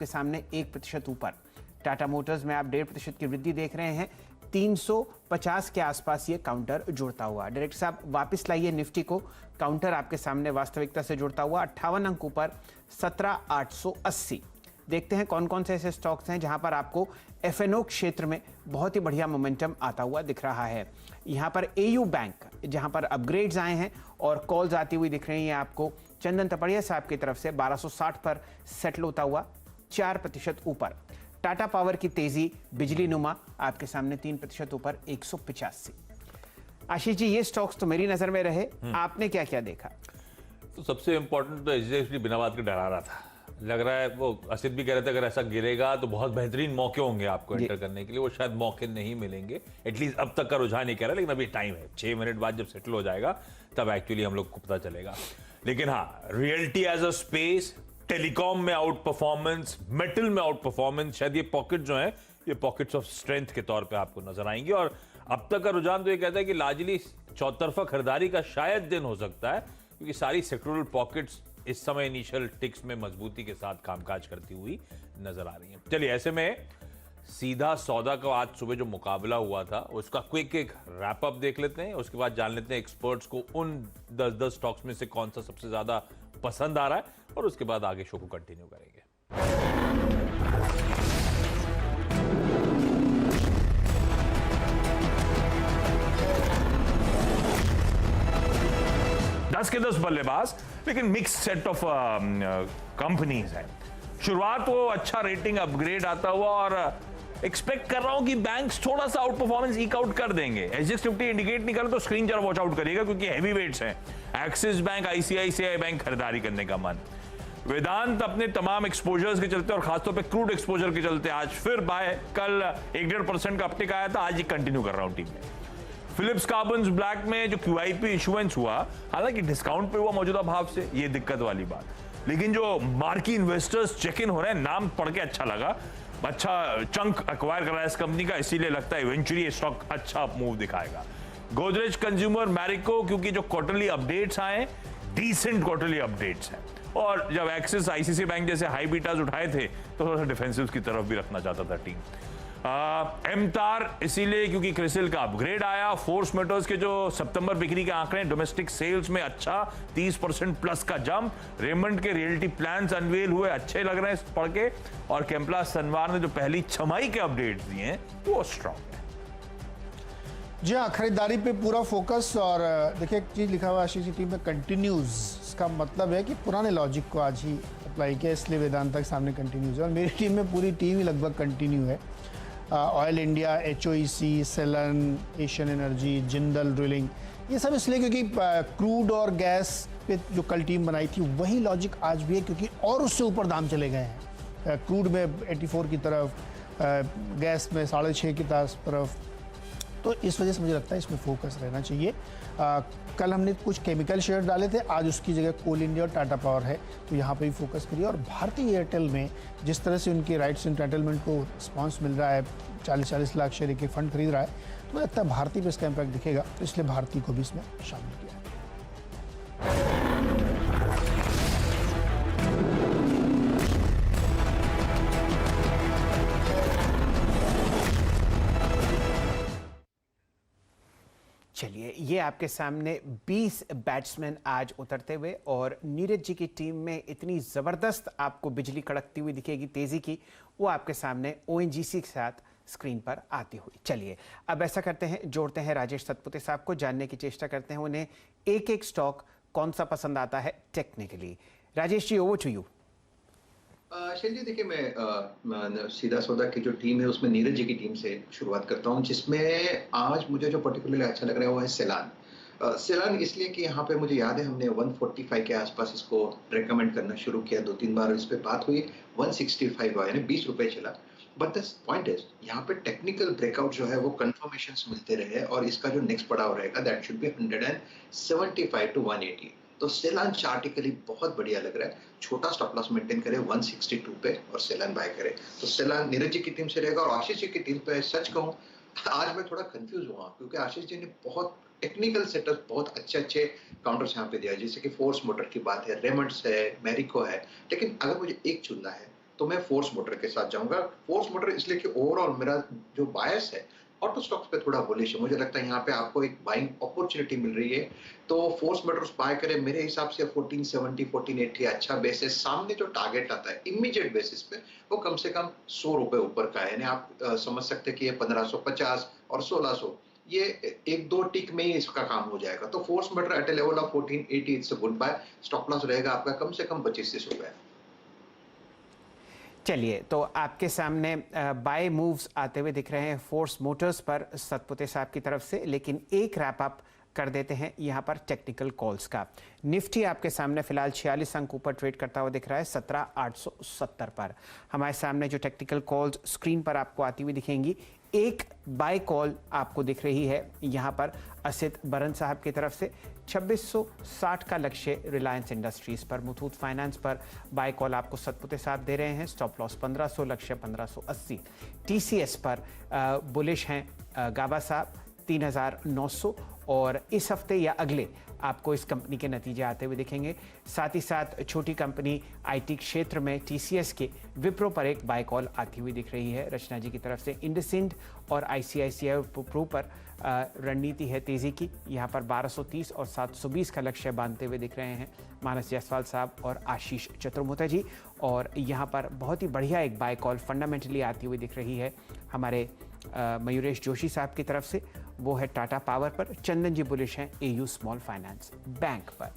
के सामने 1% ऊपर। टाटा मोटर्स में आप 1.5% की वृद्धि देख रहे हैं। 350 के आसपास ये काउंटर जुड़ता हुआ। डायरेक्टर साहब वापस लाइए निफ्टी को, काउंटर आपके सामने वास्तविकता से जुड़ता हुआ 58 अंक ऊपर 17,880। देखते हैं कौन कौन से ऐसे स्टॉक्स हैं जहां पर आपको एफएनओ क्षेत्र में बहुत ही बढ़िया मोमेंटम आता हुआ दिख रहा है। यहां पर एयू बैंक जहां पर अपग्रेड्स आए हैं और कॉल्स आती हुई दिख रही हैं आपको। चंदन तपड़िया साहब की तरफ से 1260 पर सेटल होता हुआ 4% ऊपर। टाटा पावर की तेजी बिजली नुमा आपके सामने 3% ऊपर 185। आशीष जी, ये स्टॉक्स तो मेरी नजर में रहे, आपने क्या क्या देखा? तो सबसे इंपॉर्टेंट तो एचडीएफसी बिना बात के डरा रहा था। लग रहा है वो असित भी कह रहे थे अगर ऐसा गिरेगा तो बहुत बेहतरीन मौके होंगे आपको एंटर करने के लिए, वो शायद मौके नहीं मिलेंगे। एटलीस्ट अब तक का रुझान नहीं कह रहा, लेकिन अभी टाइम है, 6 मिनट बाद जब सेटल हो जाएगा तब एक्चुअली हम लोग को पता चलेगा। लेकिन हाँ, realty as a space, telecom में आउट परफॉर्मेंस, मेटल में आउट परफॉर्मेंस, शायद ये पॉकेट जो है ये पॉकेट्स ऑफ स्ट्रेंथ के तौर पे आपको नजर आएंगे। और अब तक का रुझान तो ये कहता है कि लार्जली चौतरफा खरीदारी का शायद दिन हो सकता है, क्योंकि सारी सेक्टोरल पॉकेट्स इस समय इनिशियल टिक्स में मजबूती के साथ कामकाज करती हुई नजर आ रही हैं। चलिए, ऐसे में सीधा सौदा का आज सुबह जो मुकाबला हुआ था उसका क्विक एक रैप अप देख लेते हैं, उसके बाद जान लेते हैं एक्सपर्ट्स को उन 10 स्टॉक्स में से कौन सा सबसे ज्यादा पसंद आ रहा है, और उसके बाद आगे शो को कंटिन्यू करेंगे। 10 के 10 बल्लेबाज, लेकिन मिक्स सेट ऑफ कंपनीज है। शुरुआत वो अच्छा रेटिंग अपग्रेड आता हुआ, और एक्सपेक्ट कर रहा हूं कि बैंक्स थोड़ा सा आउट परफॉर्मेंस ईक आउट कर देंगे। एसजीएक्स 50 इंडिकेट नहीं करे तो स्क्रीन जरा वॉच आउट करिएगा, क्योंकि हैवी वेट्स हैं। एक्सिस बैंक, आईसीआईसीआई बैंक खरीदारी करने का मन। वेदांत अपने तमाम एक्सपोजर्स के चलते और खासतौर पे क्रूड एक्सपोजर के चलते आज फिर बाय, कल 1-1.5% का अपटेक आया था, आज ही कंटिन्यू कर रहा हूं टीम में। फिलिप्स कार्बन्स ब्लैक में जो क्यूआईपी इशुएंस हुआ, हालांकि डिस्काउंट पे हुआ मौजूदा भाव से, ये दिक्कत वाली बात, लेकिन जो मार्की इन्वेस्टर्स चेक इन हो रहे हैं, नाम पढ़ के अच्छा लगा, अच्छा चंक एक्वायर कर रहा है इस कंपनी का, इसीलिए लगता है इवेंचुअली ये स्टॉक अच्छा मूव दिखाएगा। गोदरेज कंज्यूमर, मैरिको, क्योंकि जो क्वार्टरली अपडेट्स आए, डिसेंट क्वार्टरली अपडेट्स हैं, और जब एक्सिस आईसीसी बैंक जैसे हाई बीटाज उठाए थे तो थोड़ा सा डिफेंसिव की तरफ भी रखना चाहता था टीम। एमतार इसीलिए क्योंकि क्रिसिल का अपग्रेड आया। फोर्स मेटल्स के जो सितंबर बिक्री के आंकड़े डोमेस्टिक सेल्स में अच्छा 30% प्लस का जंप। रेमंड के रियलिटी प्लान्स अनवेल हुए, अच्छे लग रहे हैं पढ़ के, और केम्पला सनवार ने जो पहली छमाही के अपडेट्स दिए हैं वो स्ट्रॉन्ग है। जी हाँ, खरीदारी पे पूरा फोकस। और देखिए एक चीज लिखा हुआ आशीष की टीम में, कंटिन्यूज, इसका मतलब है कि पुराने लॉजिक को आज ही अप्लाई किया, इसलिए वेदांत के सामने कंटिन्यूज है। और मेरी टीम में पूरी टीम ही लगभग कंटिन्यू है। Oil India, HOEC, Selan, Asian Energy, Jindal Drilling, ये सब इसलिए क्योंकि क्रूड और गैस पे जो कल टीम बनाई थी वही लॉजिक आज भी है, क्योंकि और उससे ऊपर दाम चले गए हैं। क्रूड में 84 की तरफ, गैस में 6.5 की तरफ, तो इस वजह से मुझे लगता है इसमें फोकस रहना चाहिए। कल हमने कुछ केमिकल शेयर डाले थे, आज उसकी जगह कोल इंडिया और टाटा पावर है, तो यहाँ पे भी फोकस करिए। और भारतीय एयरटेल में जिस तरह से उनके राइट्स एंटाइटलमेंट को रिस्पॉन्स मिल रहा है, 40-40 लाख शेयर के फंड खरीद रहा है, तो मुझे लगता है भारतीय पे इसका इम्पैक्ट दिखेगा, तो इसलिए भारतीय को भी इसमें शामिल किया है। चलिए, ये आपके सामने 20 बैट्समैन आज उतरते हुए, और नीरज जी की टीम में इतनी ज़बरदस्त आपको बिजली कड़कती हुई दिखेगी तेज़ी की, वो आपके सामने ओएनजीसी के साथ स्क्रीन पर आती हुई। चलिए, अब ऐसा करते हैं, जोड़ते हैं राजेश सतपुते साहब को, जानने की चेष्टा करते हैं उन्हें एक एक स्टॉक कौन सा पसंद आता है technically. Rajesh ji, over to you. Shail ji, देखिए मैं सीधा सौदा की जो टीम है उसमें नीरज जी की टीम से शुरुआत करता हूं, जिसमें आज मुझे जो पर्टिकुलरली अच्छा लग रहा है वो है सेलान। सेलान इसलिए कि यहाँ पे मुझे याद है हमने 145 के आसपास इसको रेकमेंड करना शुरू किया, 2-3 बार इस पे बात हुई, 165 यानी 20 रुपए चला। बट द पॉइंट इज यहाँ पे टेक्निकल ब्रेकआउट जो है वो कंफर्मेशंस मिलते रहे, और इसका जो नेक्स्ट पड़ाव रहेगा दैट शुड बी 175 to 180। तो सेलान चार्टिकली बहुत बढ़िया लग रहा है। छोटा स्टॉप लॉस मेंटेन करे 162 पे और सेलान बाय करे, तो सेलान नीरज जी की टीम से रहेगा। और आशीष जी की टीम पे सच कहूं, आज मैं थोड़ा कंफ्यूज हुआ, क्योंकि आशीष जी ने बहुत टेक्निकल सेटअप, बहुत अच्छे काउंटर्स यहाँ पे दिया, जैसे कि फोर्स मोटर की बात है, रेमंड्स है, मैरिको है, लेकिन अगर मुझे एक चुनना है तो मैं फोर्स मोटर के साथ जाऊंगा। फोर्स मोटर इसलिए कि ओवरऑल मेरा जो बायस है ऑटो स्टॉक्स पे थोड़ा बुलिश है। मुझे लगता है यहाँ पे आपको एक बाइंग अपॉर्चुनिटी मिल रही है, तो फोर्स मोटर्स बाय करें। मेरे हिसाब से 1470 1480 अच्छा बेसिस, सामने जो टारगेट आता है इमीडिएट बेसिस पे वो कम से कम 100 रुपए ऊपर का है। यानी आप समझ सकते हैं कि ये 1550 और 1600 ये एक दो टिक में ही इसका काम हो जाएगा। तो Force motor at a level of 1480 it's a good buy. Stop loss रहेगा आपका कम से कम 25 रुपए। चलिए, तो आपके सामने बाय मूव्स आते हुए दिख रहे हैं फोर्स मोटर्स पर सतपुते साहब की तरफ से, लेकिन एक रैप अप कर देते हैं यहाँ पर टेक्निकल कॉल्स का। निफ्टी आपके सामने फिलहाल 46 अंक ऊपर ट्रेड करता हुआ दिख रहा है 17,870 पर। हमारे सामने जो टेक्निकल कॉल्स स्क्रीन पर आपको आती हुई दिखेंगी, एक बाय कॉल आपको दिख रही है यहाँ पर असित बरन साहब की तरफ से 2660 का लक्ष्य रिलायंस इंडस्ट्रीज पर। मुथूट फाइनेंस पर बाय कॉल आपको सतपुते साहब दे रहे हैं, स्टॉप लॉस 1500, लक्ष्य 1580। टीसीएस पर बुलिश हैं गाबा साहब 3900, और इस हफ्ते या अगले आपको इस कंपनी के नतीजे आते हुए दिखेंगे। साथ ही साथ छोटी कंपनी आईटी क्षेत्र में टीसीएस के विप्रो पर एक बाय कॉल आती हुई दिख रही है रचना जी की तरफ से। इंडसइंड और आईसीआईसीआई प्रो पर रणनीति है तेजी की, यहाँ पर 1230 और 720 का लक्ष्य बांधते हुए दिख रहे हैं मानस जायसवाल साहब और आशीष चतुर्मुता जी। और यहाँ पर बहुत ही बढ़िया एक बाय कॉल फंडामेंटली आती हुई दिख रही है हमारे मयूरेश जोशी साहब की तरफ से, वो है टाटा पावर पर। चंदन जी बुलिश हैं एयू स्मॉल फाइनेंस बैंक पर।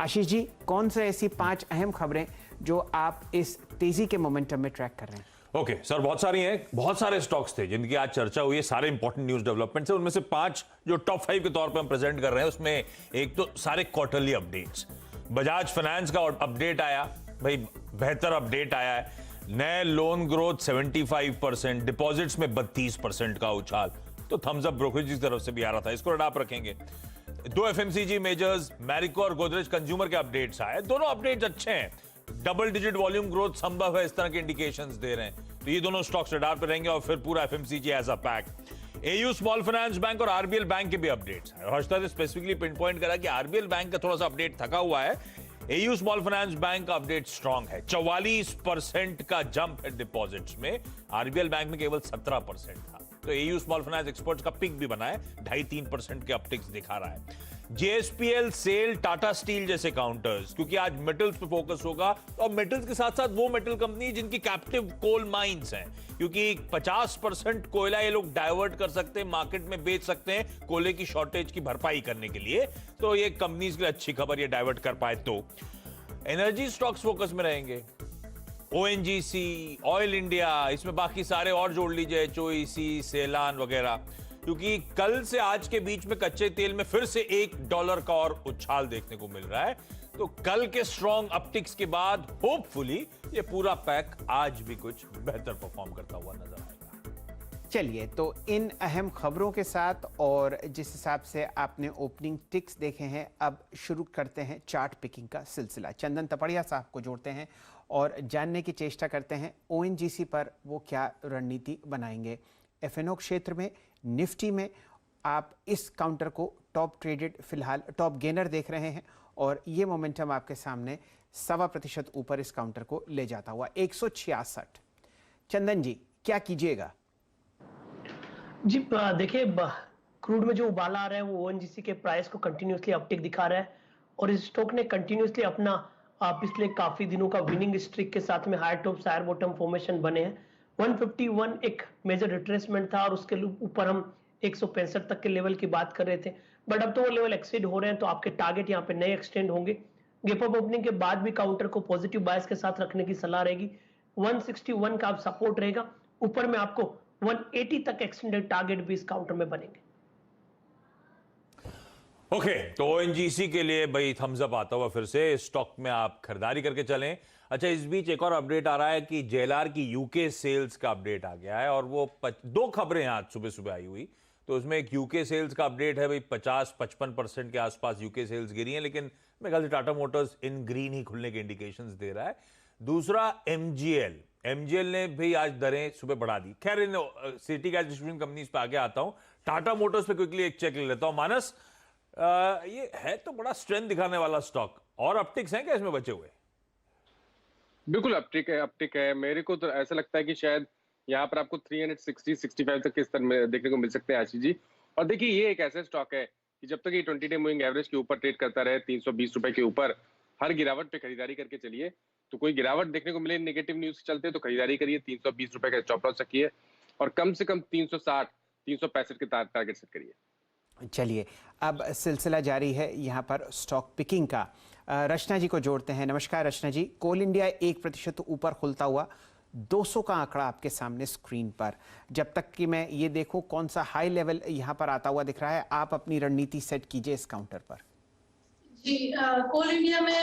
आशीष जी, कौन से ऐसी 5 अहम खबरें जो आप इस तेजी के मोमेंटम में ट्रैक कर रहे हैं? ओके सर, बहुत सारी हैं, बहुत सारे स्टॉक्स थे जिनकी आज चर्चा हुई है, सारे इंपॉर्टेंट न्यूज डेवलपमेंट्स है। उनमें से 5 जो टॉप 5 के तौर पे हम प्रेजेंट कर रहे हैं, उसमें एक तो सारे क्वार्टरली अपडेट्स। बजाज फाइनेंस का अपडेट आया, भाई बेहतर अपडेट आया है। नए लोन ग्रोथ 75%, डिपॉजिट्स में 32% का उछाल, तो थम्स अप ब्रोकरेज की तरफ से भी आ रहा था, इसको आप रखेंगे। 2 एफएमसीजी मेजर्स मैरिको और गोदरेज कंज्यूमर के अपडेट्स आए, दोनों अपडेट्स अच्छे हैं। डबल डिजिट वॉल्यूम ग्रोथ संभव है, इस तरह के इंडिकेशंस दे रहे हैं, तो ये दोनों स्टॉक्स रडार पे रहेंगे। और फिर पूरा FMCG as a pack. AU small finance bank और आरबीएल बैंक के भी अपडेट्स हैं। हर्षदा ने स्पेसिफिकली पिन पॉइंट करा कि आरबीएल बैंक का थोड़ा सा अपडेट थका हुआ है, एयू स्मॉल फाइनेंस बैंक का अपडेट स्ट्रांग है। 44% का जंप है डिपॉजिट्स में, आरबीएल बैंक में केवल 17% था। तो एयू स्मॉल फाइनेंस एक्सपर्ट्स का पिक भी बना है, 2.5-3% के अपटिक्स दिखा रहा है। जेएसपीएल, सेल, टाटा स्टील जैसे काउंटर्स, क्योंकि आज मेटल्स पे फोकस होगा, और मेटल्स के साथ साथ वो मेटल कंपनी जिनकी कैप्टिव कोल माइंस हैं, क्योंकि 50% कोयला ये लोग डाइवर्ट कर सकते हैं, मार्केट में बेच सकते हैं कोयले की शॉर्टेज की भरपाई करने के लिए। तो ये कंपनीज के लिए अच्छी खबर, ये डाइवर्ट कर पाए तो। एनर्जी स्टॉक्स फोकस में रहेंगे, ओएनजीसी, ऑयल इंडिया, इसमें बाकी सारे और जोड़ लीजिए, एचओईसी, सेलान वगैरह, क्योंकि कल से आज के बीच में कच्चे तेल में फिर से $1 का और उछाल देखने को मिल रहा है। तो कल के स्ट्रॉन्ग अपटिक्स के बाद होपफुली ये पूरा पैक आज भी कुछ बेहतर परफॉर्म करता हुआ नजर आएगा। चलिए, तो इन अहम खबरों के साथ और जिस हिसाब से आपने ओपनिंग टिक्स देखे हैं, अब शुरू करते हैं चार्ट पिकिंग का सिलसिला। चंदन तपड़िया साहब को जोड़ते हैं और जानने की चेष्टा करते हैं ओएनजीसी पर वो क्या रणनीति बनाएंगे। एफएनओ क्षेत्र में निफ्टी में आप इस काउंटर को टॉप ट्रेडेड फिलहाल टॉप गेनर देख रहे हैं, और ये मोमेंटम आपके सामने 1.25% ऊपर इस काउंटर को ले जाता हुआ 166। चंदन जी, क्या कीजिएगा? जी देखिए, क्रूड में जो उबाला आ रहा है वो ओएनजीसी के प्राइस को कंटिन्यूसली अपटिक दिखा रहा है, और इस स्टॉक ने कंटिन्यूसली अपना पिछले काफी दिनों का विनिंग स्ट्रिक के साथ में higher top higher bottom formation बने हैं। 151 एक मेजर रिट्रेसमेंट था, और उसके ऊपर हम 165 तक के लेवल की बात कर रहे थे, बट अब तो वो लेवल एक्सीड हो रहे हैं, तो आपके टारगेट यहाँ पे नए एक्सटेंड होंगे। गैप अप ओपनिंग के बाद भी काउंटर को पॉजिटिव बायस के साथ रखने की सलाह रहेगी। 161 का आप सपोर्ट रहेगा, ऊपर में आपको 180 तक एक्सटेंडेड टारगेट भी इस काउंटर में बनेंगे। ओके, तो ओएनजीसी के लिए भाई थम्स अप आता हुआ फिर से, स्टॉक में आप खरीदारी करके चलें। अच्छा, इस बीच एक और अपडेट आ रहा है कि जेएलआर की यूके सेल्स का अपडेट आ गया है, और वो 2 खबरें आज सुबह सुबह आई हुई। तो उसमें एक यूके सेल्स का अपडेट है, भाई 50-55% के आसपास यूके सेल्स गिरी हैं, लेकिन मेरे ख्याल से टाटा मोटर्स इन ग्रीन ही खुलने के इंडिकेशंस दे रहा है। दूसरा एमजीएल ने भी आज दरें सुबह बढ़ा दी। खैर, इन सिटी गैस डिस्ट्रीब्यूशन कंपनीज पे आगे आता हूं। टाटा मोटर्स पे क्विकली एक चेक ले लेता हूं। मानस, ये है तो बड़ा स्ट्रेंथ दिखाने वाला स्टॉक, और अपटिक्स हैं क्या इसमें बचे हुए? बिल्कुल अपटिक है। मेरे को तो ऐसा लगता है कि शायद यहाँ पर आपको 360-65 तक के स्तर में देखने को मिल सकते हैं आशीष जी। और देखिए ये एक ऐसा स्टॉक है कि जब तक ये 20 डे मूविंग एवरेज के ऊपर ट्रेड करता रहे 320 रुपए के ऊपर, हर गिरावट पे खरीदारी करके चलिए। तो कोई गिरावट देखने को मिले नेगेटिव न्यूज से चलते तो खरीदारी करिए, 320 रुपए का स्टॉप लॉस रखिए और कम से कम 360 365 के टारगेट सेट करिए। चलिए अब सिलसिला जारी है यहाँ पर स्टॉक पिकिंग का। रचना जी को जोड़ते हैं। नमस्कार रचना जी। कोल इंडिया 1% ऊपर खुलता हुआ 200 का आंकड़ा आपके सामने स्क्रीन पर। जब तक कि मैं ये देखूं कौन सा हाई लेवल यहाँ पर आता हुआ दिख रहा है, आप अपनी रणनीति सेट कीजिए इस काउंटर पर। जी, कोल इंडिया में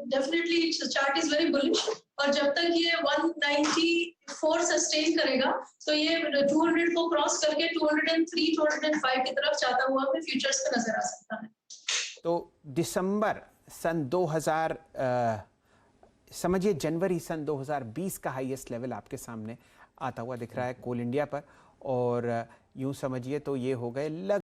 definitely chart is very bullish और जब तक ये 194 सस्टेन करेगा तो ये 200 को क्रॉस करके 203 205 की तरफ जाता हुआ हमें फ्यूचर्स पे नजर आ सकता है। तो दिसंबर सन 2000 समझिए जनवरी सन 2020 का हाईएस्ट लेवल आपके सामने आता हुआ दिख रहा है कोल इंडिया पर, और यूं समझिए तो ये हो गए